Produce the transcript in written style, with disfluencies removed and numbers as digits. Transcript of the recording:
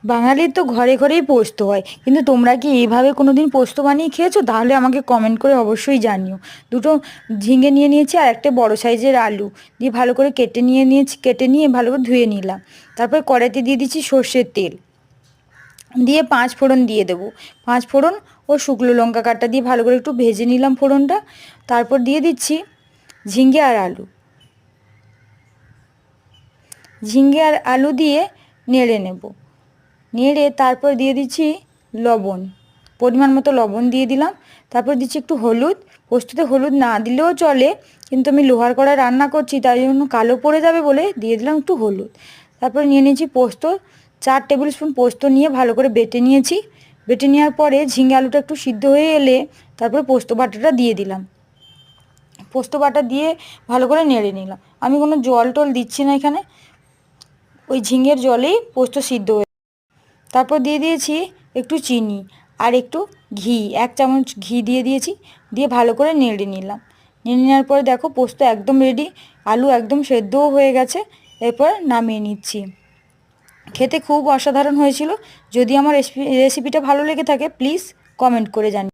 বাঙালির তো ঘরে ঘরেই পোস্ত হয়, কিন্তু তোমরা কি এইভাবে কোনো দিন পোস্ত বানিয়ে খেয়েছো? তাহলে আমাকে কমেন্ট করে অবশ্যই জানিও। দুটো ঝিঙে নিয়ে নিয়েছি আর একটা বড় সাইজের আলু দিয়ে ভালো করে কেটে নিয়ে ভালো করে ধুয়ে নিলাম। তারপর কড়াইতে দিয়ে দিচ্ছি সর্ষের তেল, দিয়ে 5 ফোড়ন দিয়ে দেবো। 5 ফোড়ন ও শুকনো লঙ্কা কাটা দিয়ে ভালো করে একটু ভেজে নিলাম ফোড়নটা। তারপর দিয়ে দিচ্ছি ঝিঙ্গে আর আলু। ঝিঙ্গে আর আলু দিয়ে নেড়ে নেব। নেড়ে তারপর দিয়ে দিচ্ছি লবণ, পরিমাণ মতো লবণ দিয়ে দিলাম। তারপর দিচ্ছি একটু হলুদ। পোস্ততে হলুদ না দিলেও চলে, কিন্তু আমি লোহার কড়ায় রান্না করছি তাই জন্য কালো পড়ে যাবে বলে দিয়ে দিলাম একটু হলুদ। তারপর নিয়ে নিয়েছি পোস্ত, 4 টেবিল স্পুন পোস্ত নিয়ে ভালো করে বেটে নিয়েছি। বেটে নেওয়ার পরে ঝিঙে আলুটা একটু সিদ্ধ হয়ে এলে তারপরে পোস্ত বাটাটা দিয়ে দিলাম। পোস্ত বাটা দিয়ে ভালো করে নেড়ে নিলাম। আমি কোনো জল টল দিচ্ছি না এখানে, ওই ঝিঙের জলেই পোস্ত সিদ্ধ হয়ে। তারপর দিয়ে দিয়েছি একটু চিনি আর একটু ঘি, 1 চামচ ঘি দিয়ে দিয়েছি। দিয়ে ভালো করে নেড়ে নিলাম। নেড়ে নেওয়ার পরে দেখো পোস্ত একদম রেডি, আলু একদম সেদ্ধও হয়ে গেছে। এরপর নামিয়ে নিচ্ছি। খেতে খুব অসাধারণ হয়েছিল। যদি আমার রেসিপিটা ভালো লেগে থাকে প্লিজ কমেন্ট করে জানিও।